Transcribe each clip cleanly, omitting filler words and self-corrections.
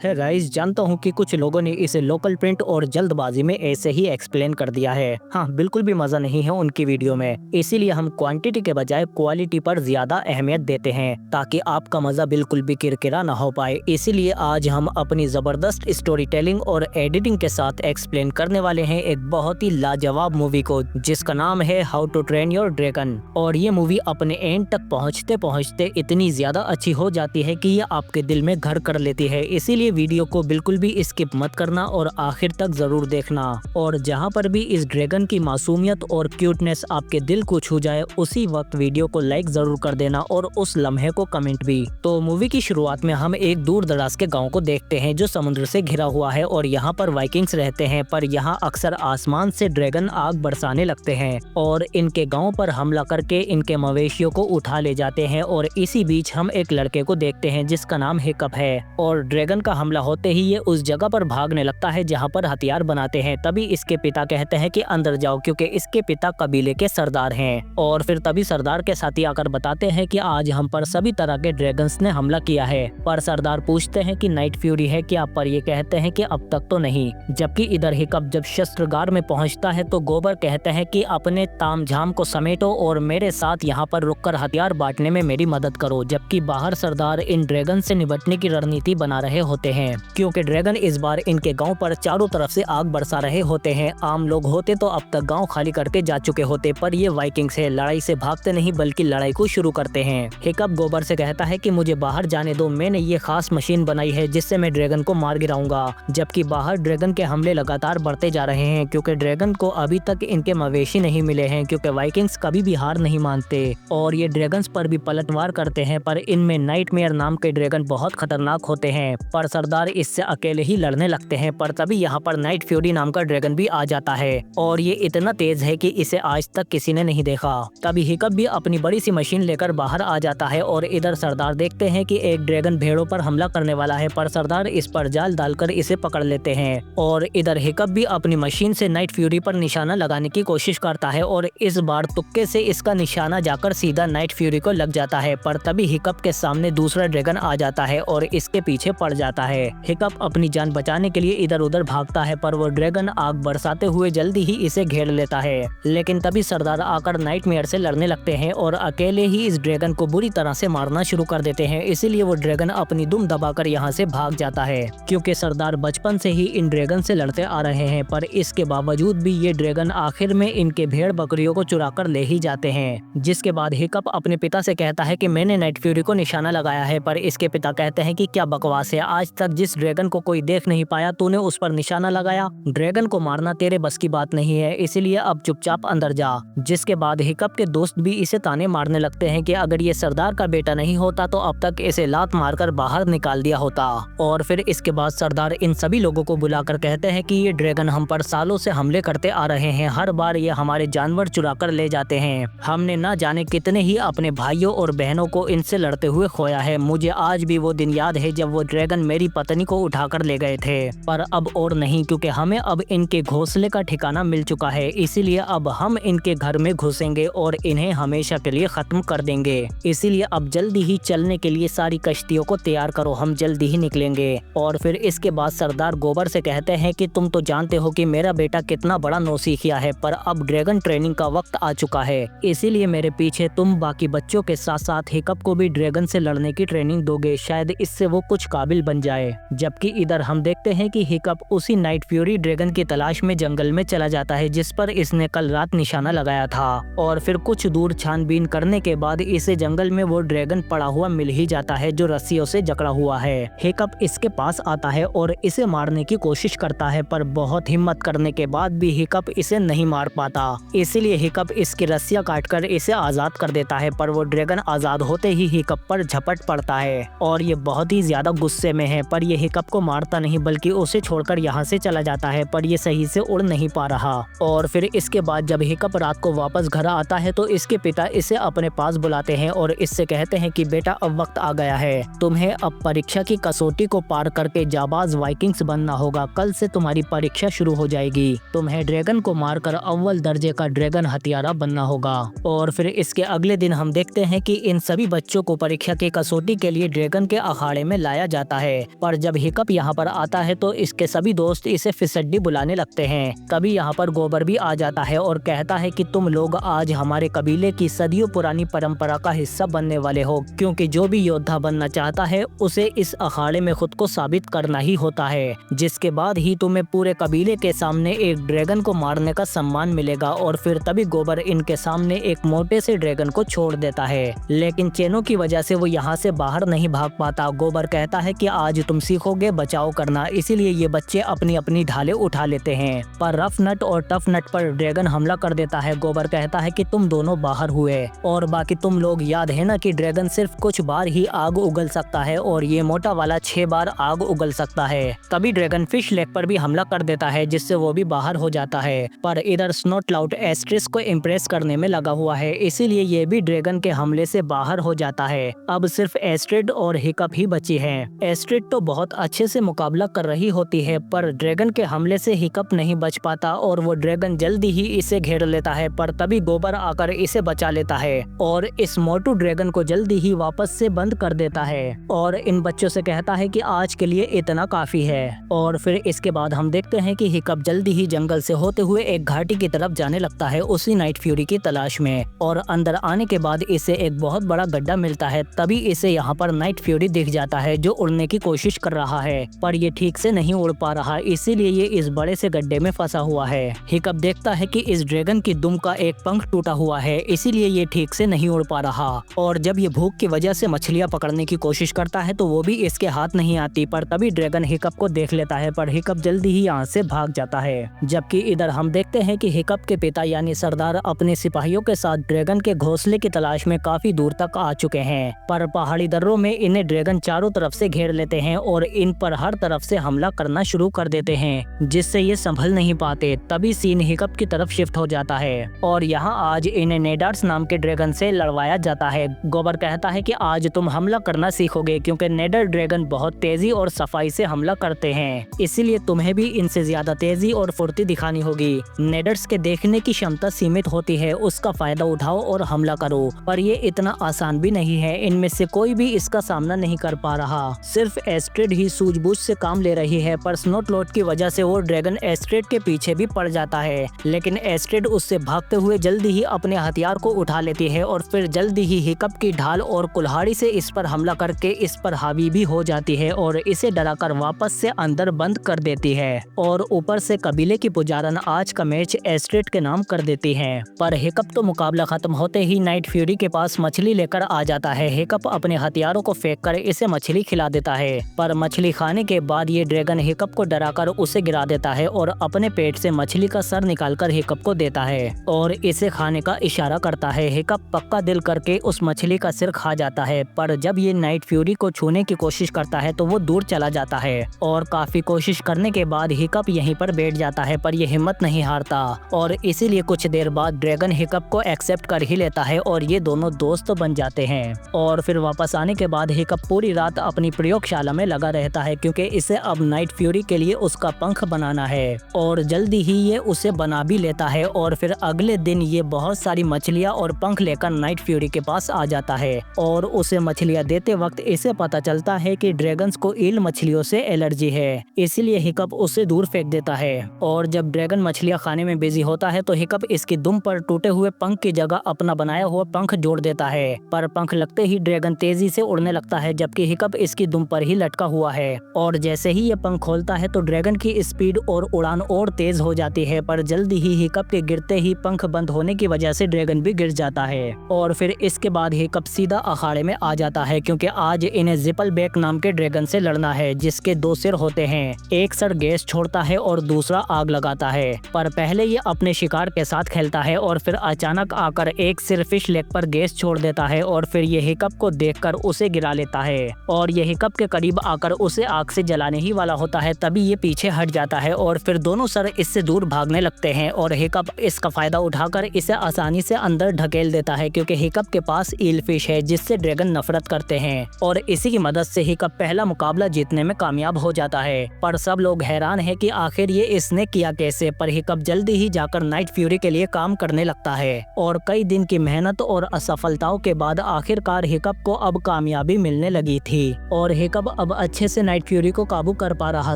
है गाइस, जानता हूँ कि कुछ लोगों ने इसे लोकल प्रिंट और जल्दबाजी में ऐसे ही एक्सप्लेन कर दिया है। हाँ, बिल्कुल भी मजा नहीं है उनकी वीडियो में। इसीलिए हम क्वांटिटी के बजाय क्वालिटी पर ज्यादा अहमियत देते हैं ताकि आपका मजा बिल्कुल भी किरकिरा ना हो पाए। इसीलिए आज हम अपनी जबरदस्त स्टोरी टेलिंग और एडिटिंग के साथ एक्सप्लेन करने वाले हैं एक बहुत ही लाजवाब मूवी को, जिसका नाम है how to train your dragon. और ये मूवी अपने एंड तक पहुँचते पहुँचते इतनी ज्यादा अच्छी हो जाती है कि ये आपके दिल में घर कर लेती है। इसीलिए वीडियो को बिल्कुल भी स्किप मत करना और आखिर तक जरूर देखना। और जहाँ पर भी इस ड्रैगन की मासूमियत और क्यूटनेस आपके दिल को छू जाए, उसी वक्त वीडियो को लाइक जरूर कर देना और उस लम्हे को कमेंट भी। तो मूवी की शुरुआत में हम एक दूर दराज के गाँव को देखते हैं जो समुद्र से घिरा हुआ है और यहाँ पर वाइकिंग्स रहते हैं। पर यहाँ अक्सर आसमान से ड्रैगन आग बरसाने लगते हैं और इनके गाँव पर हमला करके इनके मवेशियों को उठा ले जाते हैं। और इसी बीच हम एक लड़के को देखते हैं जिसका नाम हिकअप है। और ड्रैगन का हमला होते ही ये उस जगह पर भागने लगता है जहाँ पर हथियार बनाते हैं। तभी इसके पिता कहते हैं कि अंदर जाओ, क्योंकि इसके पिता कबीले के सरदार हैं। और फिर तभी सरदार के साथी आकर बताते हैं कि आज हम पर सभी तरह के ड्रैगन्स ने हमला किया है। पर सरदार पूछते हैं कि नाइट फ्यूरी है क्या, पर ये कहते हैं कि अब तक तो नहीं। जबकि इधर हिकअप जब शस्त्रगार में पहुँचता है तो गोबर कहते हैं कि अपने तामझाम को समेटो और मेरे साथ यहाँ पर रुककर हथियार बांटने में मेरी मदद करो। जबकि बाहर सरदार इन ड्रैगन से निपटने की रणनीति बना रहे होते हैं, क्योंकि ड्रैगन इस बार इनके गांव पर चारों तरफ से आग बरसा रहे होते हैं। आम लोग होते तो अब तक गांव खाली करके जा चुके होते, पर ये वाइकिंग्स है, लड़ाई से भागते नहीं बल्कि लड़ाई को शुरू करते हैं। हिकअप गोबर से कहता है कि मुझे बाहर जाने दो, मैंने ये खास मशीन बनाई है जिससे मैं ड्रैगन को मार गिराऊंगा। जबकि बाहर ड्रैगन के हमले लगातार बढ़ते जा रहे हैं, क्योंकि ड्रैगन को अभी तक इनके मवेशी नहीं मिले हैं, क्योंकि वाइकिंग्स कभी भी हार नहीं मानते और ये ड्रैगन्स पर भी पलटवार करते हैं। पर इनमें नाइटमेयर नाम के ड्रैगन बहुत खतरनाक होते हैं, पर सरदार इससे अकेले ही लड़ने लगते हैं। पर तभी यहाँ पर नाइट फ्यूरी नाम का ड्रैगन भी आ जाता है और ये इतना तेज है कि इसे आज तक किसी ने नहीं देखा। तभी हिकअप भी अपनी बड़ी सी मशीन लेकर बाहर आ जाता है और इधर सरदार देखते हैं कि एक ड्रैगन भेड़ों पर हमला करने वाला है, पर सरदार इस पर जाल डालकर इसे पकड़ लेते हैं। और इधर हिकअप भी अपनी मशीन से नाइट फ्यूरी पर निशाना लगाने की कोशिश करता है और इस बार तुक्के से इसका निशाना जाकर सीधा नाइट फ्यूरी को लग जाता है। पर तभी हिकअप के सामने दूसरा ड्रैगन आ जाता है और इसके पीछे पड़ जाता है। हिकअप अपनी जान बचाने के लिए इधर उधर भागता है, पर वो ड्रैगन आग बरसाते हुए जल्दी ही इसे घेर लेता है। लेकिन तभी सरदार आकर नाइटमेयर से लड़ने लगते हैं और अकेले ही इस ड्रैगन को बुरी तरह से मारना शुरू कर देते हैं। इसीलिए वो ड्रैगन अपनी दुम दबाकर यहाँ से भाग जाता है, क्योंकि सरदार बचपन से ही इन ड्रैगन से लड़ते आ रहे हैं। पर इसके बावजूद भी ये ड्रैगन आखिर में इनके भेड़ बकरियों को चुरा कर ले ही जाते हैं। जिसके बाद हिकअप अपने पिता से कहता है कि मैंने नाइट फ्यूरी को निशाना लगाया है। पर इसके पिता कहते हैं कि क्या बकवास है, आज तक जिस ड्रैगन को कोई देख नहीं पाया तूने उस पर निशाना लगाया। ड्रैगन को मारना तेरे बस की बात नहीं है, इसीलिए अब चुपचाप अंदर जा। जिसके बाद हिकअप के दोस्त भी इसे ताने मारने लगते हैं कि अगर ये सरदार का बेटा नहीं होता तो अब तक इसे लात मारकर बाहर निकाल दिया होता। और फिर इसके बाद सरदार इन सभी लोगों को बुलाकर कहते हैं कि ये ड्रैगन हम पर सालों से हमले करते आ रहे हैं, हर बार ये हमारे जानवर चुरा कर ले जाते हैं। हमने न जाने कितने ही अपने भाइयों और बहनों को इनसे लड़ते हुए खोया है। मुझे आज भी वो दिन याद है जब वो ड्रैगन मेरी पत्नी को उठाकर ले गए थे, पर अब और नहीं, क्योंकि हमें अब इनके घोंसले का ठिकाना मिल चुका है। इसीलिए अब हम इनके घर में घुसेंगे और इन्हें हमेशा के लिए खत्म कर देंगे। इसीलिए अब जल्दी ही चलने के लिए सारी कश्तियों को तैयार करो, हम जल्दी ही निकलेंगे। और फिर इसके बाद सरदार गोबर से कहते हैं कि तुम तो जानते हो कि मेरा बेटा कितना बड़ा नौसिखिया है, पर अब ड्रैगन ट्रेनिंग का वक्त आ चुका है। इसीलिए मेरे पीछे तुम बाकी बच्चों के साथ साथ हिकअप को भी ड्रैगन से लड़ने की ट्रेनिंग दोगे, शायद इससे वो कुछ काबिल बन जाए। जबकि इधर हम देखते हैं कि हिकअप उसी नाइट फ्यूरी ड्रैगन की तलाश में जंगल में चला जाता है जिस पर इसने कल रात निशाना लगाया था। और फिर कुछ दूर छानबीन करने के बाद इसे जंगल में वो ड्रैगन पड़ा हुआ मिल ही जाता है जो रस्सियों से जकड़ा हुआ है। हिकअप इसके पास आता है और इसे मारने की कोशिश करता है, पर बहुत हिम्मत करने के बाद भी हिकअप इसे नहीं मार पाता। इसीलिए हिकअप इसकी रस्सियां काटकर इसे आजाद कर देता है, पर वो ड्रैगन आजाद होते ही हिकअप पर झपट पड़ता है और ये बहुत ही ज्यादा गुस्से में है। पर ये हिकअप को मारता नहीं बल्कि उसे छोड़कर यहाँ से चला जाता है, पर ये सही से उड़ नहीं पा रहा। और फिर इसके बाद जब हिकअप रात को वापस घर आता है तो इसके पिता इसे अपने पास बुलाते हैं और इससे कहते हैं कि बेटा अब वक्त आ गया है, तुम्हें अब परीक्षा की कसौटी को पार करके जाबाज वाइकिंग्स बनना होगा। कल से तुम्हारी परीक्षा शुरू हो जाएगी, तुम्हें ड्रैगन को मारकर अव्वल दर्जे का ड्रैगन हथियारा बनना होगा। और फिर इसके अगले दिन हम देखते हैं कि इन सभी बच्चों को परीक्षा की कसौटी के लिए ड्रैगन के अखाड़े में लाया जाता है। पर जब हिकअप यहाँ पर आता है तो इसके सभी दोस्त इसे फिसड्डी बुलाने लगते हैं। तभी यहाँ पर गोबर भी आ जाता है और कहता है कि तुम लोग आज हमारे कबीले की सदियों पुरानी परंपरा का हिस्सा बनने वाले हो, क्योंकि जो भी योद्धा बनना चाहता है उसे इस अखाड़े में खुद को साबित करना ही होता है, जिसके बाद ही तुम्हें पूरे कबीले के सामने एक ड्रैगन को मारने का सम्मान मिलेगा। और फिर तभी गोबर इनके सामने एक मोटे से ड्रैगन को छोड़ देता है, लेकिन चेनों की वजह से वो यहाँ से बाहर नहीं भाग पाता। गोबर कहता है कि आज तुम सीखोगे बचाव करना, इसीलिए ये बच्चे अपनी अपनी ढाले उठा लेते हैं, पर रफ नट और टफ नट पर ड्रैगन हमला कर देता है। गोबर कहता है कि तुम दोनों बाहर हुए और बाकी तुम लोग याद है ना कि ड्रैगन सिर्फ कुछ बार ही आग उगल सकता है और ये मोटा वाला 6 बार आग उगल सकता है। तभी ड्रैगन फिश लेग पर भी हमला कर देता है, जिससे वो भी बाहर हो जाता है। पर इधर स्नोक्लाउड एस्ट्रिस को इम्प्रेस करने में लगा हुआ है, इसीलिए ये भी ड्रैगन के हमले से बाहर हो जाता है। अब सिर्फ एस्ट्रिड और हिकअप ही बची है। एस्ट्रिड तो बहुत अच्छे से मुकाबला कर रही होती है, पर ड्रैगन के हमले से हिकअप नहीं बच पाता और वो ड्रैगन जल्दी ही इसे घेर लेता है। पर तभी गोबर आकर इसे बचा लेता है और इस मोटू ड्रैगन को जल्दी ही वापस से बंद कर देता है और इन बच्चों से कहता है कि आज के लिए इतना काफी है। और फिर इसके बाद हम देखते हैं कि हिकअप जल्दी ही जंगल से होते हुए एक घाटी की तरफ जाने लगता है उसी नाइट फ्यूरी की तलाश में। और अंदर आने के बाद इसे एक बहुत बड़ा गड्ढा मिलता है। तभी इसे यहाँ पर नाइट फ्यूरी दिख जाता है जो उड़ने की कोशिश कर रहा है, पर ये ठीक से नहीं उड़ पा रहा, इसीलिए ये इस बड़े से गड्ढे में फंसा हुआ है। हिकअप देखता है कि इस ड्रैगन की दुम का एक पंख टूटा हुआ है, इसीलिए ये ठीक से नहीं उड़ पा रहा। और जब ये भूख की वजह से मछलियाँ पकड़ने की कोशिश करता है तो वो भी इसके हाथ नहीं आती। पर तभी ड्रैगन हिकअप को देख लेता है, पर हिकअप जल्दी ही यहाँ से भाग जाता है। जबकि इधर हम देखते हैं कि हिकअप के पिता यानी सरदार अपने सिपाहियों के साथ ड्रैगन के घोंसले की तलाश में काफी दूर तक आ चुके हैं, पर पहाड़ी दर्रों में इन्हें ड्रैगन चारों तरफ से घेर लेते हैं और इन पर हर तरफ से हमला करना शुरू कर देते हैं, जिससे ये संभल नहीं पाते। तभी सीन हिकअप की तरफ शिफ्ट हो जाता है और यहाँ आज इन्हें नेडार्स नाम के ड्रैगन से लड़वाया जाता है। गोबर कहता है कि आज तुम हमला करना सीखोगे, क्योंकि नेडर ड्रैगन बहुत तेजी और सफाई से हमला करते हैं, इसीलिए तुम्हें भी इनसे ज्यादा तेजी और फुर्ती दिखानी होगी। नेडर्स के देखने की क्षमता सीमित होती है, उसका फायदा उठाओ और हमला करो। पर ये इतना आसान भी नहीं है, इनमें से कोई भी इसका सामना नहीं कर पा रहा। सिर्फ एस्ट्रिड ही सूझबूझ से काम ले रही है, पर स्नोक्लाउड की वजह से वो ड्रैगन एस्ट्रिड के पीछे भी पड़ जाता है, लेकिन एस्ट्रिड उससे भागते हुए जल्दी ही अपने हथियार को उठा लेती है और फिर जल्दी ही हिकअप की ढाल और कुल्हाड़ी से इस पर हमला करके इस पर हावी भी हो जाती है और इसे डराकर वापस से अंदर बंद कर देती है। और ऊपर से कबीले की पुजारन आज का मैच एस्ट्रिड के नाम कर देती है। पर हिकअप तो मुकाबला खत्म होते ही नाइट फ्यूरी के पास मछली लेकर आ जाता है। हिकअप अपने हथियारों को फेंक कर इसे मछली खिला देता है, पर मछली खाने के बाद ये ड्रैगन हिकअप को डराकर उसे गिरा देता है और अपने पेट से मछली का सर निकालकर हिकअप को देता है और इसे खाने का इशारा करता है। हिकअप पक्का दिल करके उस मछली का सिर खा जाता है, पर जब ये नाइट फ्यूरी को छूने की कोशिश करता है तो वो दूर चला जाता है और काफी कोशिश करने के बाद हिकअप यहीं पर बैठ जाता है, पर ये हिम्मत नहीं हारता और इसीलिए कुछ देर बाद ड्रैगन हिकअप को एक्सेप्ट कर ही लेता है और ये दोनों दोस्त बन जाते हैं। और फिर वापस आने के बाद हिकअप पूरी रात अपनी प्रयोगशाला में लगा रहता है, क्योंकि इसे अब नाइट फ्यूरी के लिए उसका पंख बनाना है और जल्दी ही ये उसे बना भी लेता है। और फिर अगले दिन ये बहुत सारी मछलियाँ और पंख लेकर नाइट फ्यूरी के पास आ जाता है और उसे मछलियाँ देते वक्त इसे पता चलता है कि ड्रैगन्स को ईल मछलियों से एलर्जी है, इसीलिए हिकअप उसे दूर फेंक देता है। और जब ड्रैगन मछलियाँ खाने में बिजी होता है तो हिकअप इसकी दुम पर टूटे हुए पंख की जगह अपना बनाया हुआ पंख जोड़ देता है, पर पंख लगते ही ड्रैगन तेजी से उड़ने लगता है, जबकि हिकअप इसकी दुम पर ही लटका हुआ है। और जैसे ही ये पंख खोलता है तो ड्रैगन की स्पीड और उड़ान और तेज हो जाती है, पर जल्दी ही हिकअप के गिरते ही पंख बंद होने की वजह से ड्रैगन भी गिर जाता है। और फिर इसके बाद हिकअप सीधा अखाड़े में आ जाता है, क्योंकि आज इन्हें जिपलबैक नाम के ड्रैगन से लड़ना है, जिसके 2 सिर होते हैं, एक सर गैस छोड़ता है और दूसरा आग लगाता है। पर पहले ये अपने शिकार के साथ खेलता है और फिर अचानक आकर एक सिर फिश लेग पर गैस छोड़ देता है और फिर ये हिकअप को देखकर उसे गिरा लेता है और ये हिकअप के करीब आकर उसे आग से जलाने ही वाला होता है। तभी ये पीछे हट जाता है और फिर दोनों सर इससे दूर भागने लगते हैं और हिकअप इसका फायदा उठाकर इसे आसानी से अंदर ढकेल देता है, क्योंकि हिकअप के पास ईल फिश है जिससे ड्रैगन नफरत करते हैं और इसी की मदद से हिकअप पहला मुकाबला जीतने में कामयाब हो जाता है। पर सब लोग हैरान है कि आखिर ये इसने किया कैसे। पर हिकअप जल्दी ही जाकर नाइट फ्यूरी के लिए काम करने लगता है और कई दिन की मेहनत और असफलताओं के बाद आखिरकार हिकअप को अब कामयाबी मिलने लगी थी और हिकअप अब अच्छे से नाइट फ्यूरी को काबू कर पा रहा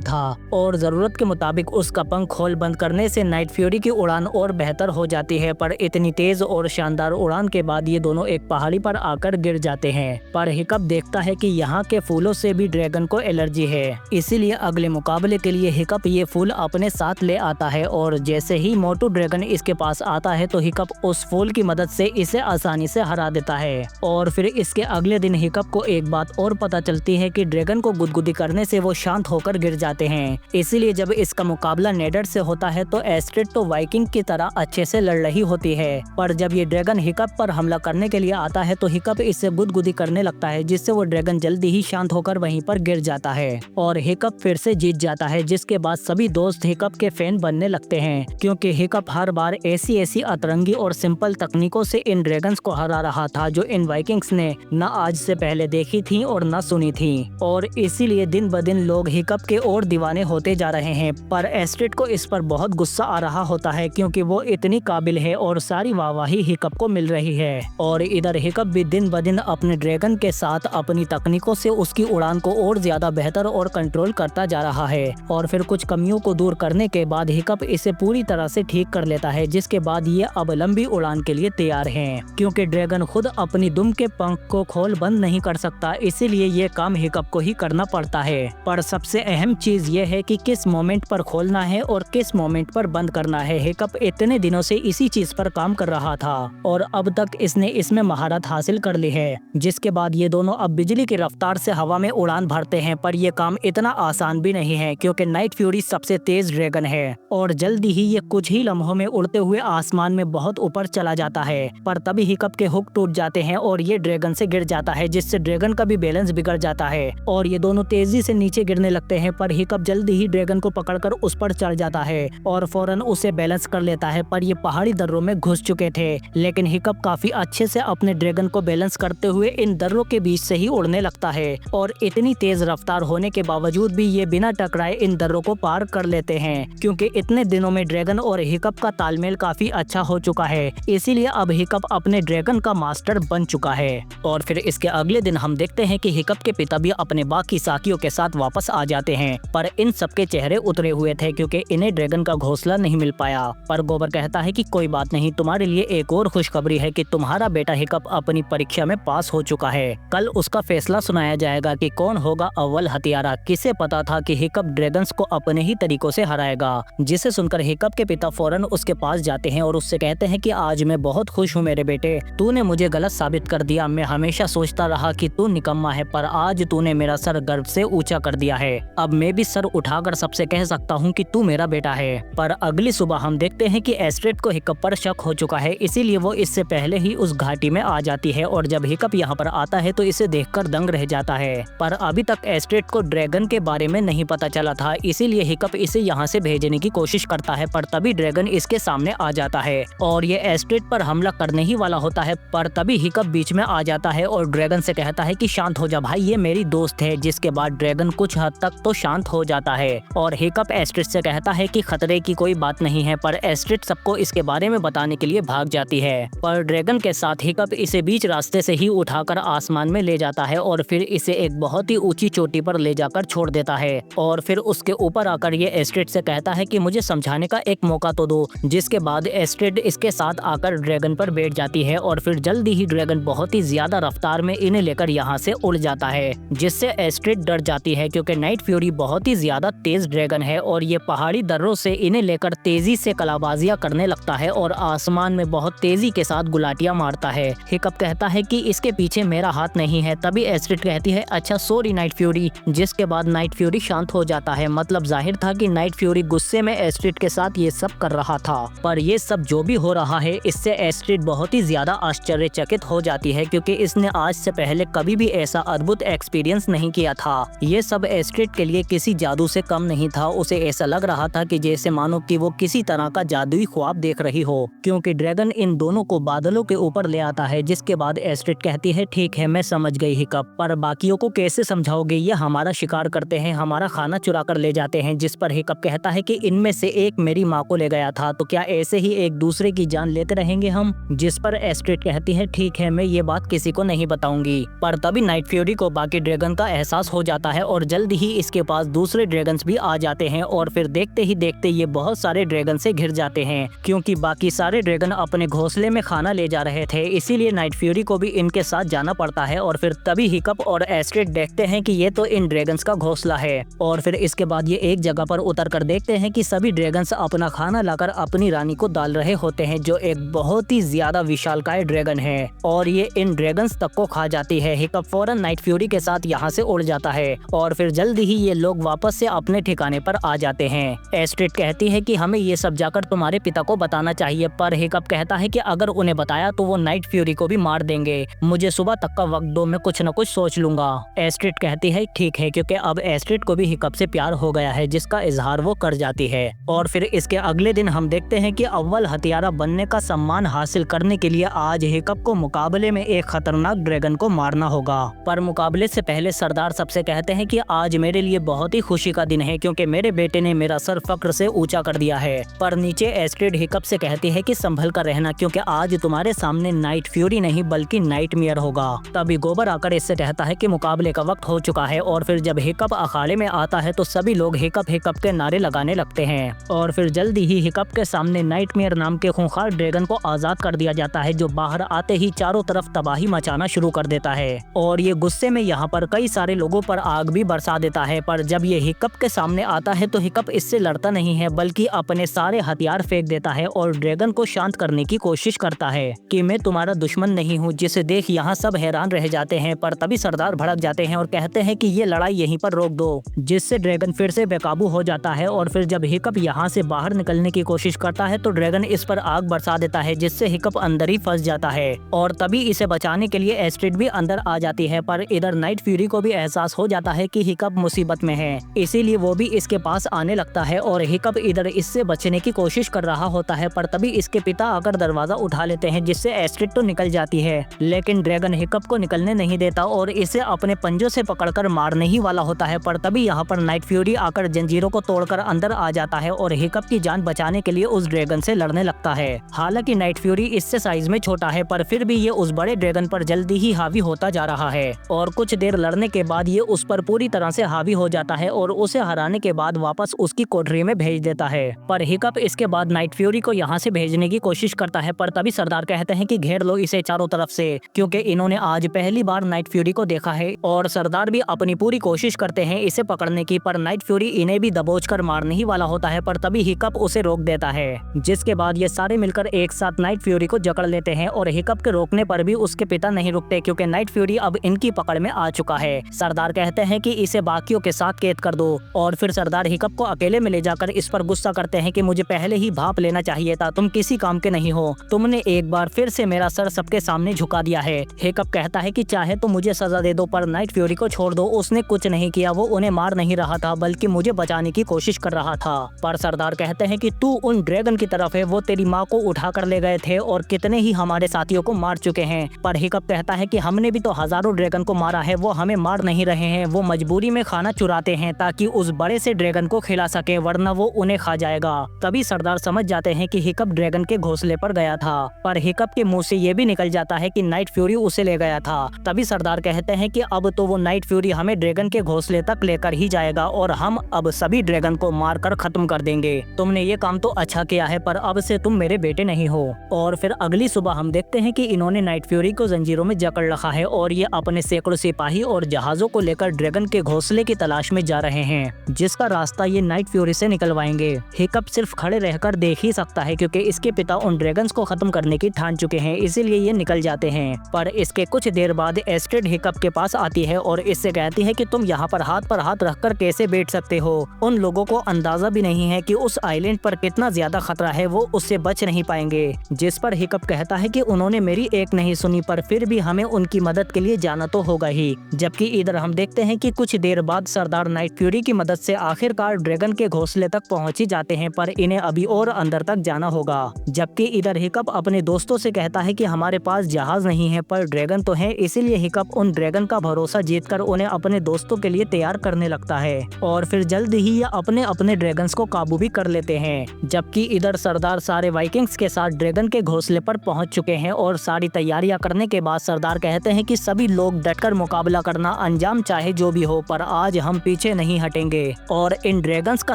था और जरूरत के मुताबिक उसका पंख होल बंद करने से नाइट फ्यूरी की उड़ान और बेहतर हो जाती है। पर इतनी तेज और शानदार उड़ान के बाद ये दोनों एक पहाड़ी पर आकर गिर जाते हैं। पर हिकअप देखता है कि यहाँ के फूलों से भी ड्रैगन को एलर्जी है, इसीलिए अगले मुकाबले के लिए हिकअप ये फूल अपने साथ ले आता है और जैसे ही मोटू ड्रैगन इसके पास आता है तो हिकअप उस फूल की मदद से इसे आसानी से हरा देता है। और फिर इसके अगले दिन हिकअप को एक बात और पता चलती है कि ड्रैगन को गुदगुदी करने से वो शांत होकर गिर जाते हैं। इसीलिए जब इसका मुकाबला नेडर से होता है तो एस्ट्रिड तो वाइकिंग की तरह अच्छे से लड़ रही होती है। पर जब ये ड्रैगन हिकअप पर हमला करने के लिए आता है तो हिकअप इससे गुदगुदी करने लगता है, जिससे वो ड्रैगन जल्दी ही शांत होकर वहीं पर गिर जाता है और हिकअप फिर से जीत जाता है। जिसके बाद सभी दोस्त हिकअप के फैन बनने लगते हैं, क्योंकि हिकअप हर बार ऐसी अतरंगी और सिंपल तकनीकों से इन ड्रैगन्स को हरा रहा था जो इन वाइकिंग्स ने न आज से पहले देखी थी और न सुनी थी। और इसीलिए दिन ब दिन लोग हिकअप के और दीवाने होते जा रहे हैं। पर एस्ट्रिड को इस पर बहुत गुस्सा आ रहा होता है, क्योंकि वो इतनी काबिल है और सारी वाहवाही हिकअप को मिल रही है। और इधर हिकअप भी दिन ब दिन अपने ड्रैगन के साथ अपनी तकनीकों से उसकी उड़ान को और ज्यादा बेहतर और कंट्रोल करता जा रहा है। और फिर कुछ कमियों को दूर करने के बाद हिकअप इसे पूरी तरह से ठीक कर लेता है, जिसके बाद ये अब लंबी उड़ान के लिए तैयार हैं। क्योंकि ड्रैगन खुद अपनी दुम के पंख को खोल बंद नहीं कर सकता, इसीलिए ये काम हिकअप को ही करना पड़ता है। पर सबसे अहम चीज ये है कि किस मोमेंट पर खोलना है और किस मोमेंट पर बंद करना है। हिकअप इतने दिनों से इसी चीज पर काम कर रहा था और अब तक इसने इसमें महारत हासिल कर ली है। जिसके बाद ये दोनों अब बिजली की रफ्तार से हवा में उड़ान भरते हैं। पर ये काम इतना आसान भी नहीं है, क्योंकि नाइट फ्यूरी सबसे तेज ड्रैगन है और जल्दी ही ये कुछ ही लम्हों में उड़ते हुए आसमान में बहुत ऊपर चला जाता है। पर तभी हिकअप के हुक टूट जाते हैं और ये ड्रैगन से गिर जाता है, जिससे ड्रैगन का भी बैलेंस बिगड़ जाता है और ये दोनों तेजी से नीचे गिरने लगते हैं। पर हिकअप जल्दी ही ड्रैगन को पकड़कर उस पर चढ़ जाता है और फौरन उसे बैलेंस कर लेता है। पर ये पहाड़ी दर्रों में घुस चुके थे, लेकिन हिकअप काफी अच्छे से अपने ड्रैगन को बैलेंस करते हुए इन दर्रों के बीच से ही उड़ने लगता है और इतनी तेज रफ्तार होने के बावजूद भी ये बिना टकराए इन दर्रों को पार कर लेते हैं, क्योंकि इतने दिनों में ड्रैगन और हिकअप का तालमेल काफी अच्छा हो चुका है। इसीलिए अब हिकअप अपने ड्रैगन का मास्टर बन चुका है। और फिर इसके अगले दिन हम देखते हैं कि हिकअप के पिता भी अपने बाकी साथियों के साथ वापस आ जाते हैं। पर इन सबके चेहरे उतरे हुए थे, क्योंकि इन्हें ड्रैगन का घोंसला नहीं मिल पाया। पर गोबर कहता है कि कोई बात नहीं, तुम्हारे लिए एक और खुशखबरी है कि तुम्हारा बेटा हिकअप अपनी परीक्षा में पास हो चुका है। कल उसका फैसला सुनाया जाएगा कि कौन होगा अव्वल हथियारा। किसे पता था कि हिकअप ड्रैगन्स को अपने ही तरीकों से हराएगा। जिसे सुनकर हिकअप के पिता फौरन उसके पास जाते हैं और उससे कहते हैं कि आज मैं बहुत खुश हूँ मेरे बेटे, तूने मुझे गलत साबित कर दिया। मैं हमेशा सोचता रहा कि तू निकम्मा है, पर आज तूने मेरा सर गर्व से ऊंचा कर दिया है। अब मैं भी सर उठाकर सबसे कह सकता हूँ कि तू मेरा बेटा है। पर अगली सुबह हम देखते हैं कि एस्ट्रिड को हिकअप पर शक हो चुका है, इसीलिए वो इससे पहले ही उस घाटी में आ जाती है और जब हिकअप यहाँ पर आता है तो इसे देखकर दंग रह जाता है। पर अभी तक एस्ट्रिड को ड्रैगन के बारे में नहीं पता चला था, इसीलिए हिकअप इसे यहाँ से भेजने की कोशिश करता है। पर तभी ड्रैगन इसके सामने आ जाता है और ये एस्ट्रिड पर हमला करने ही वाला होता है। पर तभी हिकअप बीच में आ जाता है और ड्रैगन से कहता है कि शांत हो जा भाई, ये मेरी दोस्त है। जिसके बाद ड्रैगन कुछ हद तक तो शांत हो जाता है और हिकअप एस्ट्रिड से कहता है कि खतरे की कोई बात नहीं है। पर एस्ट्रिड सबको इसके बारे में बताने के लिए भाग जाती है। पर ड्रैगन के साथ हिकअप इसे बीच रास्ते से ही उठाकर आसमान में ले जाता है और फिर इसे एक बहुत ही ऊंची चोटी पर ले जाकर छोड़ देता है। और फिर उसके ऊपर आकर ये एस्ट्रिड से कहता है कि मुझे समझाने का एक मौका तो दो। जिसके बाद एस्ट्रिड इसके साथ आकर ड्रैगन पर बैठ जाती है और फिर जल्दी ही ड्रैगन बहुत ही ज्यादा रफ्तार में इन्हें लेकर यहाँ से उड़ जाता है, जिससे एस्ट्रिड डर जाती है, क्योंकि नाइट फ्यूरी बहुत ही ज्यादा तेज ड्रैगन है और ये पहाड़ी दर्रों से इन्हें लेकर तेजी से कलाबाजियां करने लगता है और आसमान में बहुत तेजी के साथ गुलाटियां मारता है। हिकअप कहता है कि इसके पीछे मेरा हाथ नहीं है। तभी एस्ट्रिड कहती है अच्छा सॉरी नाइट फ्यूरी। जिसके बाद नाइट फ्यूरी शांत हो जाता है। मतलब जाहिर था कि नाइट फ्यूरी गुस्से में एस्ट्रिड के साथ ये सब कर रहा था। पर ये सब जो भी हो रहा है इससे एस्ट्रिड बहुत ही ज्यादा आश्चर्यचकित हो जाती है, क्योंकि इसने आज से पहले कभी भी ऐसा अद्भुत एक्सपीरियंस नहीं किया था। ये सब एस्ट्रिड के लिए किसी जादू से कम नहीं था। उसे ऐसा लग रहा था कि जैसे मानो कि वो किसी तरह का जादुई ख्वाब देख रही हो, क्योंकि ड्रैगन इन दोनों को बादलों के ऊपर ले आता है। जिसके बाद एस्ट्रिड कहती है ठीक है मैं समझ गई हिकअप, पर बाकियों को कैसे समझाओगे? ये हमारा शिकार करते हैं, हमारा खाना चुरा कर ले जाते हैं। जिस पर हिकअप कहता है कि इनमें से एक मेरी माँ को ले गया था, तो क्या ऐसे ही एक दूसरे की जान लेते रहेंगे हम? जिस पर एस्ट्रिड कहती है ठीक है मैं ये बात किसी को नहीं बताऊंगी। पर तभी नाइट फ्यूरी को बाकी ड्रैगन का एहसास हो जाता है और जल्द ही इसके पास दूसरे ड्रैगन्स भी आ जाते हैं और फिर देखते ही देखते ये बहुत सारे ड्रैगन से घिर जाते हैं, क्योंकि बाकी सारे ड्रैगन अपने घोंसले में खाना ले जा रहे थे, इसीलिए नाइट फ्यूरी को भी इनके साथ जाना पड़ता है। और फिर तभी हिकअप और एस्ट्रिड देखते हैं कि ये तो इन ड्रैगन्स का घोंसला है। और फिर इसके बाद ये एक जगह पर उतर कर देखते हैं कि सभी ड्रैगन्स अपना खाना लाकर अपनी रानी को डाल रहे होते हैं, जो एक बहुत ही ज्यादा विशालकाय ड्रैगन है और ये इन ड्रैगन्स तक को खा जाती है। हिकअप फौरन नाइट फ्यूरी के साथ यहाँ से उड़ जाता है और फिर जल्द ही ये लोग वापस से अपने ठिकाने पर आ जाते हैं। एस्ट्रिड कहती है कि हमें ये सब जाकर तुम्हारे पिता को बताना चाहिए, पर हिकअप कहता है कि अगर उन्हें बताया तो वो नाइट फ्यूरी को भी मार देंगे। मुझे सुबह तक का वक्त दो, मैं कुछ न कुछ सोच लूंगा। एस्ट्रिड कहती है ठीक है, क्योंकि अब एस्ट्रिड को भी हिकअप से प्यार हो गया है, जिसका इजहार वो कर जाती है। और फिर इसके अगले दिन हम देखते हैं कि अव्वल हथियारा बनने का सम्मान हासिल करने के लिए आज हिकअप को मुकाबले में एक खतरनाक ड्रैगन को मारना होगा। पर मुकाबले से पहले सरदार सबसे कहते हैं कि आज मेरे लिए बहुत ही खुशी का दिन है, क्योंकि मेरे बेटे ने मेरा सर फक्र से ऊंचा कर दिया है। पर नीचे एस्ट्रिड हिकअप से कहती है कि संभल कर रहना, क्योंकि आज तुम्हारे सामने नाइट फ्यूरी नहीं बल्कि नाइटमेयर होगा। तभी गोबर आकर इससे कहता है कि मुकाबले का वक्त हो चुका है। और फिर जब हिकअप अखाड़े में आता है तो सभी लोग हिकअप हिकअप के नारे लगाने लगते हैं और फिर जल्दी ही हिकअप के सामने नाइटमेयर नाम के खूंखार ड्रैगन को आजाद कर दिया जाता है, जो बाहर आते ही चारों तरफ तबाही मचाना शुरू कर देता है और ये गुस्से में यहाँ पर कई सारे लोगों पर आग भी बरसा देता है। पर जब ये हिकअप के सामने आता है तो हिकअप इससे लड़ता नहीं है, बल्कि अपने सारे हथियार फेंक देता है और ड्रैगन को शांत करने की कोशिश करता है कि मैं तुम्हारा दुश्मन नहीं हूँ, जिसे देख यहाँ सब हैरान रह जाते हैं। पर तभी सरदार भड़क जाते हैं और कहते हैं कि ये लड़ाई यहीं पर रोक दो, जिससे ड्रैगन फिर से बेकाबू हो जाता है। और फिर जब हिकअप यहाँ से बाहर निकलने की कोशिश करता है तो ड्रैगन इस पर आग बरसा देता है, जिससे हिकअप अंदर ही फंस जाता है और तभी इसे बचाने के लिए एस्ट्रिड भी अंदर आ जाती है। पर इधर नाइट फ्यूरी को भी एहसास हो जाता है कि हिकअप मुसीबत में है, इसीलिए वो भी इसके पास आने लगता है और हिकअप इधर इससे बचने की कोशिश कर रहा होता है। पर तभी इसके पिता आकर दरवाजा उठा लेते हैं, जिससे एस्ट्रिड तो निकल जाती है, लेकिन ड्रैगन हिकअप को निकलने नहीं देता और इसे अपने पंजों से पकड़कर मारने ही वाला होता है। पर तभी यहाँ पर नाइट फ्यूरी आकर जंजीरों को तोड़कर अंदर आ जाता है और हिकअप की जान बचाने के लिए उस ड्रैगन से लड़ने लगता है। हालांकि नाइट फ्यूरी इससे साइज में छोटा है, पर फिर भी ये उस बड़े ड्रैगन पर जल्दी ही हावी होता जा रहा है और कुछ देर लड़ने के बाद ये उस पर पूरी तरह से हावी हो जाता है और उसे हराने के बाद वापस उसकी कोठरी में भेज देता है। पर हिकअप इसके बाद नाइट फ्यूरी को यहाँ से भेजने की कोशिश करता है, पर तभी सरदार कहते हैं कि घेर लो इसे चारों तरफ से, क्योंकि इन्होंने आज पहली बार नाइट फ्यूरी को देखा है और सरदार भी अपनी पूरी कोशिश करते हैं इसे पकड़ने की। पर नाइट फ्यूरी इन्हें भी दबोच कर मारने ही वाला होता है, पर तभी हिकअप उसे रोक देता है, जिसके बाद ये सारे मिलकर एक साथ नाइट फ्यूरी को जकड़ लेते हैं और हिकअप के रोकने पर भी उसके पिता नहीं रुकते, क्योंकि नाइट फ्यूरी अब इनकी पकड़ में आ चुका है। सरदार कहते हैं कि इसे बाकियों के साथ कैद कर दो और फिर सरदार हिकअप को अकेले में ले जाकर इस पर गुस्सा करते हैं कि मुझे पहले ही भाप लेना चाहिए था, तुम किसी काम के नहीं हो, तुमने एक बार फिर से मेरा सर सबके सामने झुका दिया है। हिकअप कहता है कि चाहे तो मुझे सजा दे दो, पर नाइट फ्यूरी को छोड़ दो, उसने कुछ नहीं किया, वो उन्हें मार नहीं रहा था बल्कि मुझे बचाने की कोशिश कर रहा था। पर सरदार कहते हैं कि तू उन ड्रैगन की तरफ है, वो तेरी माँ को उठा कर ले गए थे और कितने ही हमारे साथियों को मार चुके हैं। पर हिकअप कहता है कि हमने भी तो हजारों ड्रैगन को मारा है, वो हमें मार नहीं रहे हैं, वो मजबूरी में खाना चुराते हैं ताकि उस बड़े से ड्रैगन को खिला सके, वरना वो उन्हें खा जाएगा। तभी सरदार समझ जाते हैं कि हिकअप ड्रैगन के घोंसले पर गया था, पर हिकअप के मुंह से ये भी निकल जाता है कि नाइट फ्यूरी उसे ले गया था। तभी सरदार कहते हैं कि अब तो वो नाइट फ्यूरी हमें ड्रैगन के घोंसले तक लेकर ही जाएगा और हम अब सभी ड्रैगन को मारकर खत्म कर देंगे। तुमने ये काम तो अच्छा किया है, पर अब से तुम मेरे बेटे नहीं हो। और फिर अगली सुबह हम देखते हैं कि इन्होंने नाइट फ्यूरी को जंजीरों में जकड़ रखा है और ये अपने सैकड़ों सिपाही और जहाजों को लेकर ड्रैगन के घोंसले की तलाश में जा रहे हैं, जिसका रास्ता ये नाइट फ्यूरी से निकलवाएंगे। हिकअप सिर्फ खड़े रहकर देख ही सकता है, क्योंकि इसके पिता उन ड्रैगन्स को खत्म करने की ठान चुके हैं, इसीलिए ये निकल जाते हैं। पर इसके कुछ देर बाद एस्ट्रिड हिकअप के पास आती है और इससे कहती है कि तुम यहाँ पर हाथ रखकर कैसे बैठ सकते हो, उन लोगों को अंदाजा भी नहीं है कि उस आइलैंड पर कितना ज्यादा खतरा है, वो उससे बच नहीं पाएंगे। जिस पर हिकअप कहता है कि उन्होंने मेरी एक नहीं सुनी, पर फिर भी हमें उनकी मदद के लिए जाना तो होगा ही। जबकि इधर हम देखते हैं कि कुछ देर बाद सरदार नाइट फ्यूरी की मदद से आखिरकार ड्रैगन के घोंसले तक पहुंच ही जाते हैं, पर इन्हें अभी और अंदर तक जाना होगा। जबकि इधर हिकअप अपने दोस्तों से कहता है कि हमारे पास जहाज नहीं है पर ड्रैगन तो है, इसीलिए हिकअप उन ड्रैगन का भरोसा जीतकर उन्हें अपने दोस्तों के लिए तैयार करने लगता है और फिर जल्द ही ये अपने अपने ड्रैगन्स को काबू भी कर लेते हैं। जबकि इधर सरदार सारे वाइकिंग्स के साथ ड्रैगन के घोंसले पर पहुंच चुके हैं और सारी तैयारियां करने के बाद सरदार कहते हैं कि सभी लोग डटकर मुकाबला करना अंजाम चाहे जो भी हो, पर आज हम पीछे नहीं हटेंगे और इन ड्रैगन्स का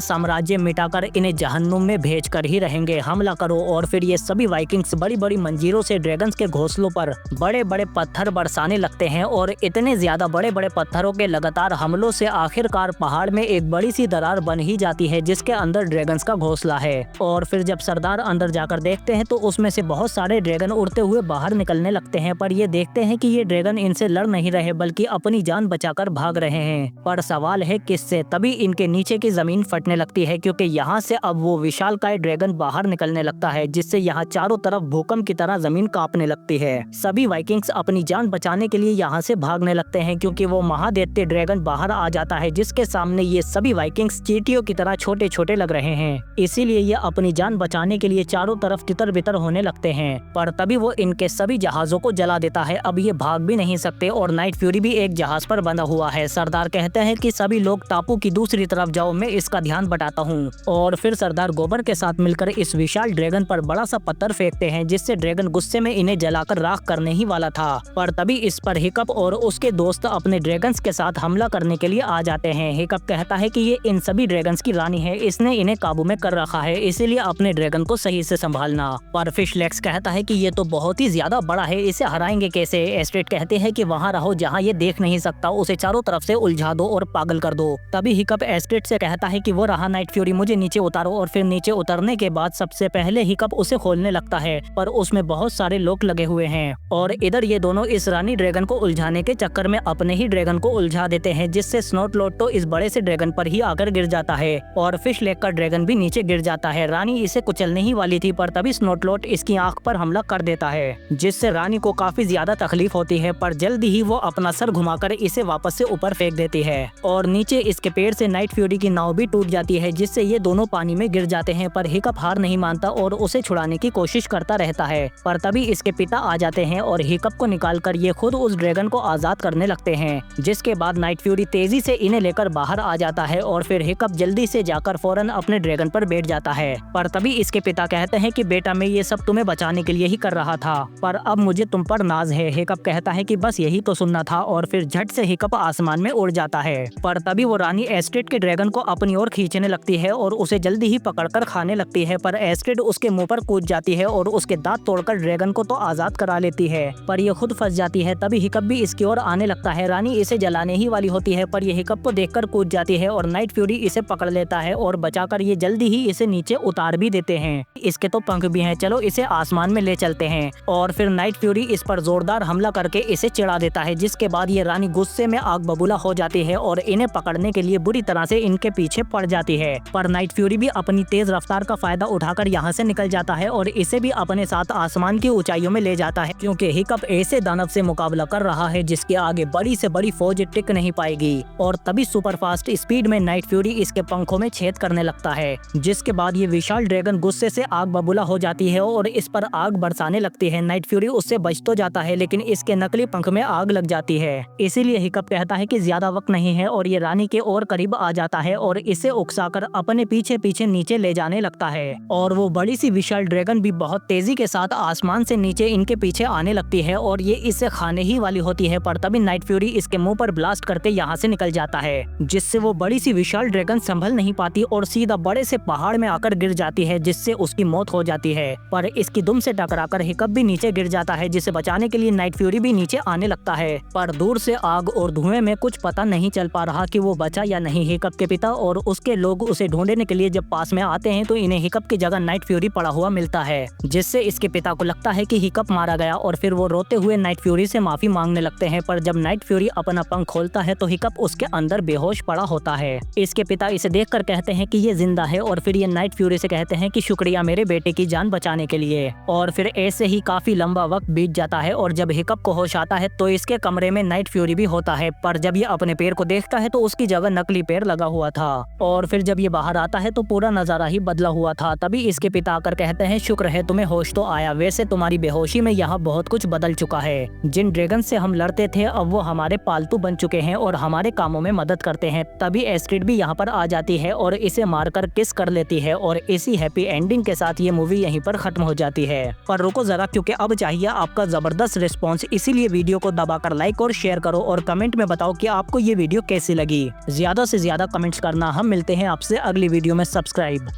साम्राज्य मिटाकर इन्हें जहन्नुम में भेज कर ही रहेंगे। हमला करो। और फिर ये सभी वाइकिंग्स बड़ी बड़ी मंजीरों से ड्रैगन्स के घोंसलों पर बड़े बड़े पत्थर बरसाने लगते हैं और इतने ज्यादा बड़े बड़े पत्थरों के लगातार हमलों से आखिरकार पहाड़ में एक बड़ी सी दरार बन ही जाती है जिसके अंदर ड्रैगन्स का घोंसला है। और फिर जब सरदार अंदर जाकर देखते हैं तो उसमें से बहुत सारे ड्रैगन उड़ते हुए बाहर निकलने लगते हैं, पर ये देखते हैं कि ये ड्रैगन इनसे लड़ नहीं रहे बल्कि अपनी जान बचाकर भाग रहे हैं। पर सवाल है किससे? तभी इनके नीचे की जमीन फटने लगती है क्योंकि यहाँ से अब वो विशालकाय ड्रैगन बाहर निकलने लगता है जिससे यहाँ चारों तरफ भूकंप की तरह जमीन कांपने लगती है। सभी वाइकिंग्स अपनी जान बचाने के लिए यहाँ से भागने लगते हैं क्योंकि वो महादैत्य ड्रैगन बाहर आ जाता है जिसके सामने ये सभी वाइकिंग्स चींटियों की तरह छोटे छोटे लग रहे हैं। इसीलिए ये अपनी जान बचाने के लिए चारों तरफ तितर बितर होने लगते हैं। पर तभी वो इनके सभी जहाजों को जला देता है। अब ये भाग भी नहीं सकते और नाइट फ्यूरी भी एक जहाज पर बंधा हुआ है। सरदार कहते हैं कि सभी लोग टापू की दूसरी तरफ जाओ, मैं इसका ध्यान बटाता हूँ। और फिर सरदार गोबर के साथ मिलकर इस विशाल ड्रैगन पर बड़ा सा पत्थर फेंकते हैं जिससे ड्रैगन गुस्से में इन्हें जलाकर राख करने ही वाला था। पर तभी इस पर हिकअप और उसके दोस्त अपने ड्रैगन्स के साथ हमला करने के लिए आ जाते हैं। हिकअप कहता है कि ये इन सभी ड्रैगन्स की रानी है, इसने इन्हें काबू में कर रखा है, इसीलिए अपने ड्रैगन को सही से संभालना। पर फिशलेक्स कहता है कि ये तो बहुत ही ज्यादा बड़ा है, इसे हराएंगे कैसे? एस्ट्रेड कहते हैं कि वहाँ रहो जहाँ ये देख नहीं सकता, उसे चारों तरफ से उलझा दो और पागल कर दो। तभी हिकअप एस्ट्रेड से कहता है कि वो रहा नाइट फ्यूरी, मुझे नीचे उतारो। और फिर नीचे उतरने के बाद सबसे पहले हिकअप उसे खोलने लगता है पर उसमें बहुत सारे लोग लगे हुए हैं और इधर ये दोनों इस रानी ड्रैगन को उलझाने के चक्कर में अपने ही ड्रैगन को उलझा देते हैं जिससे स्नोटलोट तो इस बड़े से ड्रैगन पर ही आकर गिर जाता है और फिश लेक का ड्रैगन भी नीचे गिर जाता है। रानी इसे कुचलने ही वाली थी पर तभी स्नोटलोट इसकी आंख पर हमला कर देता है जिससे रानी को काफी ज्यादा तकलीफ होती है, पर जल्दी ही वो अपना सर घुमाकर इसे वापस से ऊपर फेंक देती है और नीचे इसके पेड़ से नाइट फ्यूरी की नाव भी टूट जाती है जिससे ये दोनों पानी में गिर जाते हैं। पर हिकअप हार नहीं मानता और उसे छुड़ाने की कोशिश करता रहता है, पर तभी इसके पिता आ जाते हैं और हिकअप को निकालकर ये खुद उस ड्रैगन को आजाद करने लगते हैं। जिसके बाद नाइट फ्यूरी तेजी से इन्हें लेकर बाहर आ जाता है और फिर हिकअप जल्दी से जाकर फौरन अपने ड्रैगन पर बैठ जाता है। पर तभी इसके पिता कहते हैं कि बेटा, मैं ये सब तुम्हें बचाने के लिए ही कर रहा था, पर अब मुझे तुम पर नाज है। हिकअप कहता है कि बस यही तो सुनना था और फिर झट से हिकअप आसमान में उड़ जाता है। पर तभी वो रानी एस्ट्रेड के ड्रैगन को अपनी ओर खींचने लगती है और उसे जल्दी ही पकड़कर खाने लगती है, पर एस्ट्रेड उसके मुंह पर कूद जाती है और उसके दांत तोड़कर ड्रैगन को तो आजाद करा लेती है, पर ये खुद फंस जाती है। तभी हिकअप भी इसकी ओर आने लगता है। रानी इसे जलाने ही वाली होती है पर ये हिकअप को देखकर कूद जाती है और नाइट फ्यूरी इसे पकड़ लेता है और बचाकर ये जल्दी ही इसे नीचे उतार भी देते हैं। इसके तो पंख भी हैं, चलो इसे आसमान में ले चलते हैं। और फिर नाइट फ्यूरी इस पर जोरदार हमला करके इसे चिढ़ा देता है जिसके बाद ये रानी गुस्से में आग बबूला हो जाती है और इन्हें पकड़ने के लिए बुरी तरह से इनके पीछे पड़ जाती है। पर नाइट फ्यूरी भी अपनी तेज रफ्तार का फायदा उठाकर यहाँ से निकल जाता है और इसे भी अपने साथ आसमान की ऊंचाइयों में ले जाता है क्योंकि हिकअप ऐसे दानव से मुकाबला कर रहा है जिसके आगे बड़ी से बड़ी फौज टिक नहीं पाएगी। और तभी सुपर फास्ट स्पीड में नाइट फ्यूरी इसके पंखों में छेद करने लगता है जिसके बाद ये विशाल ड्रैगन गुस्से से आग बबूला हो जाती है और इस पर आग बरसाने लगती है। नाइट फ्यूरी उससे बच तो जाता है लेकिन इसके नकली पंख में आग लग जाती है, इसीलिए हिकअप कहता है कि ज्यादा वक्त नहीं है और ये रानी के और करीब आ जाता है और इसे उकसाकर अपने पीछे पीछे नीचे ले जाने लगता है। और वो बड़ी सी विशाल ड्रैगन भी बहुत तेजी के साथ आसमान से नीचे इनके पीछे आने लगती है और ये इसे खाने ही वाली होती है, पर तभी नाइट फ्यूरी इसके मुंह पर ब्लास्ट करके यहाँ से निकल जाता है जिससे वो बड़ी सी विशाल ड्रैगन संभल नहीं पाती और सीधा बड़े से पहाड़ में आकर गिर जाती है जिससे उसकी मौत हो जाती है। पर इसकी दुम से टकराकर हिकअप भी नीचे गिर जाता है जिसे बचाने के लिए नाइट फ्यूरी भी नीचे आने लगता है, पर दूर से आग और धुएं में कुछ पता नहीं चल पा रहा कि वो बचा या नहीं। हिकअप के पिता और उसके लोग उसे ढूंढने के लिए जब पास में आते हैं तो इन्हें हिकअप की जगह नाइट फ्यूरी पड़ा हुआ मिलता है जिससे इसके पिता को लगता है कि हिकअप मारा गया और फिर वो रोते हुए नाइट फ्यूरी से माफी मांगने लगते हैं। पर जब नाइट फ्यूरी अपना पंख खोलता है तो हिकअप उसके अंदर बेहोश पड़ा होता है। इसके पिता इसे देखकर कहते हैं कि ये जिंदा है और फिर ये नाइट फ्यूरी से कहते हैं कि शुक्रिया मेरे बेटे की जान बचाने के लिए। और फिर ऐसे ही काफी लंबा वक्त बीत जाता है और जब हिकअप को होश आता है तो इसके कमरे में नाइट फ्यूरी भी होता है, पर जब ये अपने पैर को देखता है तो उसकी जगह नकली पैर लगा हुआ था। और फिर जब ये बाहर आता है तो पूरा नजारा ही बदला हुआ था। तभी इसके पिता आकर कहते हैं शुक्र है तुम्हें होश तो आया, वैसे तुम्हारी बेहोशी में यहाँ बहुत कुछ बदल चुका है। जिन ड्रैगन से हम लड़ते थे अब वो हमारे पालतू बन चुके हैं और हमारे कामों में मदद करते हैं। तभी एस्ट्रिड भी यहाँ पर आ जाती है और इसे मारकर किस कर लेती है और इसी हैप्पी एंडिंग के साथ ये मूवी यहीं पर खत्म हो जाती है। पर रुको जरा, क्योंकि अब चाहिए आपका जबरदस्त रिस्पॉन्स, इसीलिए वीडियो को दबाकर लाइक और शेयर करो और कमेंट में बताओ कि आपको ये वीडियो कैसी लगी। ज्यादा से ज्यादा कमेंट्स करना। हम मिलते हैं आपसे अगली वीडियो में। सब्सक्राइब।